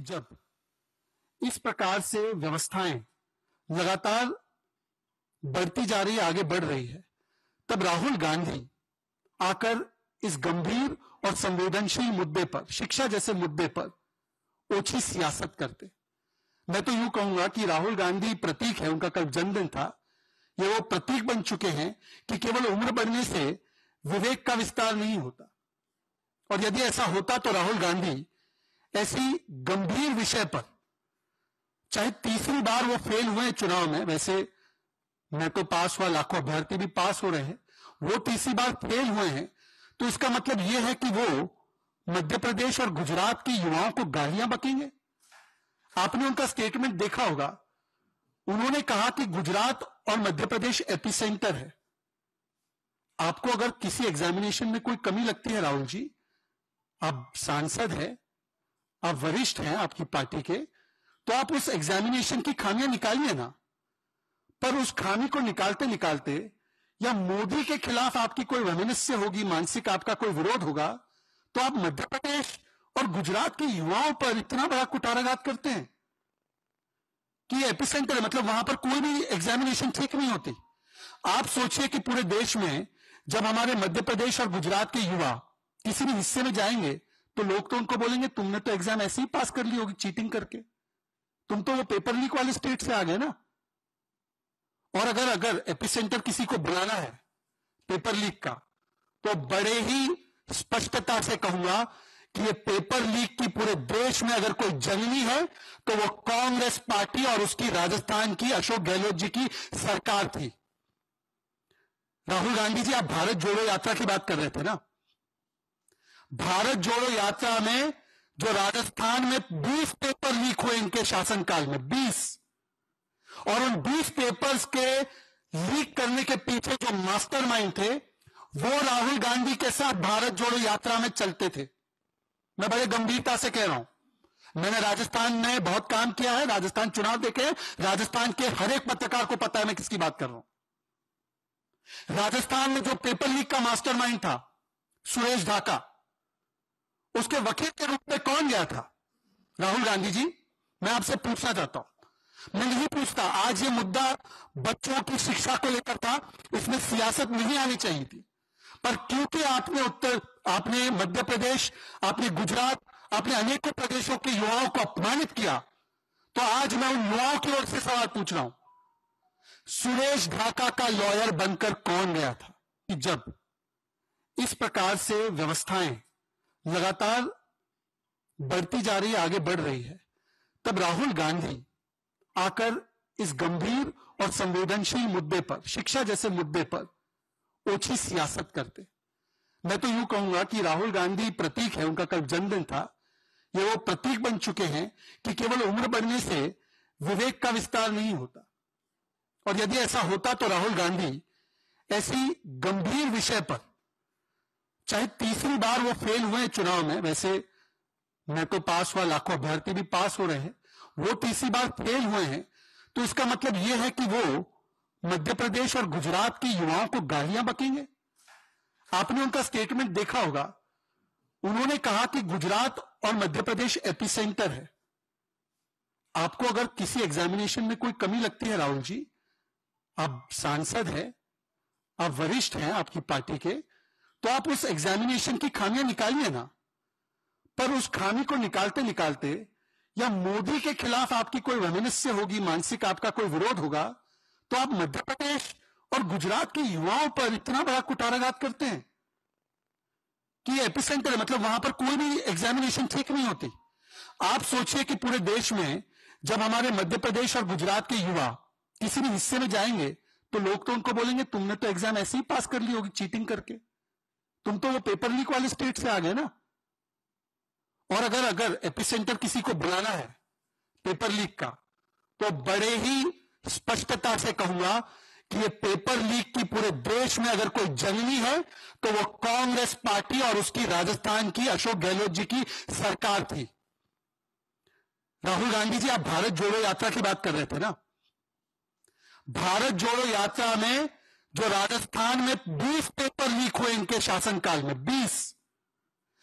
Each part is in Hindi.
जब इस प्रकार से व्यवस्थाएं लगातार बढ़ती जा रही है, आगे बढ़ रही है, तब राहुल गांधी आकर इस गंभीर और संवेदनशील मुद्दे पर, शिक्षा जैसे मुद्दे पर ओछी सियासत करते। मैं तो यूं कहूंगा कि राहुल गांधी प्रतीक है, उनका कल जन्मदिन था, ये वो प्रतीक बन चुके हैं कि केवल उम्र बढ़ने से विवेक का विस्तार नहीं होता। और यदि ऐसा होता तो राहुल गांधी ऐसी गंभीर विषय पर, चाहे तीसरी बार वो फेल हुए चुनाव में, वैसे मैं तो पास हुआ, लाखों अभ्यर्थी भी पास हो रहे हैं, वो तीसरी बार फेल हुए हैं, तो इसका मतलब यह है कि वो मध्य प्रदेश और गुजरात के युवाओं को गालियां बकेंगे। आपने उनका स्टेटमेंट देखा होगा, उन्होंने कहा कि गुजरात और मध्य प्रदेश एपिसेंटर है। आपको अगर किसी एग्जामिनेशन में कोई कमी लगती है राहुल जी, आप सांसद हैं, आप वरिष्ठ हैं आपकी पार्टी के, तो आप उस एग्जामिनेशन की खामियां निकालिए ना। पर उस खामी को निकालते निकालते, या मोदी के खिलाफ आपकी कोई वैमनस्य होगी, मानसिक आपका कोई विरोध होगा, तो आप मध्य प्रदेश और गुजरात के युवाओं पर इतना बड़ा कुठाराघात करते हैं कि एपिसेंटर है, मतलब वहां पर कोई भी एग्जामिनेशन ठीक नहीं होती। आप सोचिए कि पूरे देश में जब हमारे मध्य प्रदेश और गुजरात के युवा किसी भी हिस्से में जाएंगे, तो लोग तो उनको बोलेंगे तुमने तो एग्जाम ऐसे ही पास कर ली होगी चीटिंग करके, तुम तो वो पेपर लीक वाले स्टेट से आ गए ना। और अगर एपिसेंटर किसी को बुलाना है पेपर लीक का, तो बड़े ही स्पष्टता से कहूंगा कि ये पेपर लीक की पूरे देश में अगर कोई जननी है तो वो कांग्रेस पार्टी और उसकी राजस्थान की अशोक गहलोत जी की सरकार थी। राहुल गांधी जी, आप भारत जोड़ो यात्रा की बात कर रहे थे ना। भारत जोड़ो यात्रा में जो राजस्थान में 20 पेपर लीक हुए इनके शासनकाल में, 20, और उन 20 पेपर्स के लीक करने के पीछे जो मास्टरमाइंड थे वो राहुल गांधी के साथ भारत जोड़ो यात्रा में चलते थे। मैं बड़े गंभीरता से कह रहा हूं, मैंने राजस्थान में बहुत काम किया है, राजस्थान चुनाव देखे, राजस्थान के हर एक पत्रकार को पता है मैं किसकी बात कर रहा हूं। राजस्थान में जो पेपर लीक का मास्टरमाइंड था सुरेश ढाका, उसके वकील के रूप में कौन गया था? राहुल गांधी जी। मैं आपसे पूछना चाहता हूं, मैं नहीं पूछता, आज ये मुद्दा बच्चों की शिक्षा को लेकर था, इसमें सियासत नहीं आनी चाहिए थी, पर क्योंकि आपने मध्य प्रदेश, आपने गुजरात, आपने अनेकों प्रदेशों के युवाओं को अपमानित किया, तो आज मैं उन युवाओं की ओर से सवाल पूछ रहा हूं, सुरेश ढाका का लॉयर बनकर कौन गया था? कि जब इस प्रकार से व्यवस्थाएं लगातार बढ़ती जा रही है, आगे बढ़ रही है, तब राहुल गांधी आकर इस गंभीर और संवेदनशील मुद्दे पर, शिक्षा जैसे मुद्दे पर ओछी सियासत करते। मैं तो यूं कहूंगा कि राहुल गांधी प्रतीक है, उनका कल जन्मदिन था, ये वो प्रतीक बन चुके हैं कि केवल उम्र बढ़ने से विवेक का विस्तार नहीं होता। और यदि ऐसा होता तो राहुल गांधी ऐसी गंभीर विषय पर, चाहे तीसरी बार वो फेल हुए चुनाव में, वैसे मैं तो पास हुआ, लाखों अभ्यर्थी भी पास हो रहे हैं, वो तीसरी बार फेल हुए हैं, तो इसका मतलब यह है कि वो मध्य प्रदेश और गुजरात के युवाओं को गालियां बकेंगे। आपने उनका स्टेटमेंट देखा होगा, उन्होंने कहा कि गुजरात और मध्य प्रदेश एपिसेंटर है। आपको अगर किसी एग्जामिनेशन में कोई कमी लगती है राहुल जी, आप सांसद हैं, आप वरिष्ठ हैं आपकी पार्टी के, तो आप उस एग्जामिनेशन की खामियां निकालिए ना। पर उस खामी को निकालते निकालते, या मोदी के खिलाफ आपकी कोई वैमनस्य होगी, मानसिक आपका कोई विरोध होगा, तो आप मध्य प्रदेश और गुजरात के युवाओं पर इतना बड़ा कुठाराघात करते हैं कि एपिसेंटर है, मतलब वहां पर कोई भी एग्जामिनेशन ठीक नहीं होती। आप सोचिए कि पूरे देश में जब हमारे मध्य प्रदेश और गुजरात के युवा किसी भी हिस्से में जाएंगे, तो लोग तो उनको बोलेंगे तुमने तो एग्जाम ऐसे ही पास कर ली होगी चीटिंग करके, तुम तो वो पेपर लीक वाले स्टेट से आ गए ना। और अगर एपिसेंटर किसी को बुलाना है पेपर लीक का, तो बड़े ही स्पष्टता से कहूंगा कि ये पेपर लीक की पूरे देश में अगर कोई जननी है तो वो कांग्रेस पार्टी और उसकी राजस्थान की अशोक गहलोत जी की सरकार थी। राहुल गांधी जी, आप भारत जोड़ो यात्रा की बात कर रहे थे ना। भारत जोड़ो यात्रा में जो राजस्थान में 20 पेपर लीक हुए इनके शासनकाल में, 20,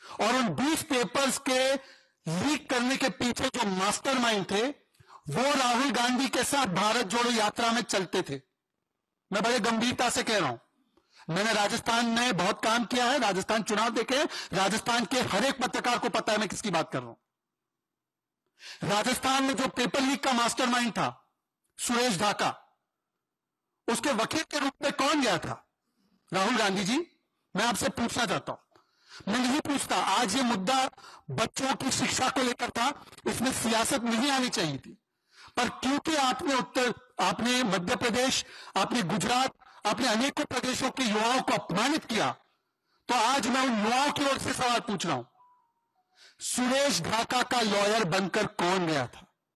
और उन 20 पेपर्स के लीक करने के पीछे जो मास्टरमाइंड थे वो राहुल गांधी के साथ भारत जोड़ो यात्रा में चलते थे। मैं बड़े गंभीरता से कह रहा हूं। मैंने राजस्थान में बहुत काम किया है, राजस्थान चुनाव देखे, राजस्थान के हर एक पत्रकार को पता है मैं किसकी बात कर रहा हूं। राजस्थान में जो पेपर लीक का मास्टरमाइंड था सुरेश ढाका, उसके वकील के रूप में कौन गया था? राहुल गांधी जी। मैं आपसे पूछना चाहता हूं, मैं नहीं पूछता, आज ये मुद्दा बच्चों की शिक्षा को लेकर था, इसमें सियासत नहीं आनी चाहिए थी, पर क्योंकि आपने मध्य प्रदेश, आपने गुजरात, आपने अनेकों प्रदेशों के युवाओं को अपमानित किया, तो आज मैं उन युवाओं की ओर से सवाल पूछ रहा हूं, सुरेश ढाका का लॉयर बनकर कौन गया था?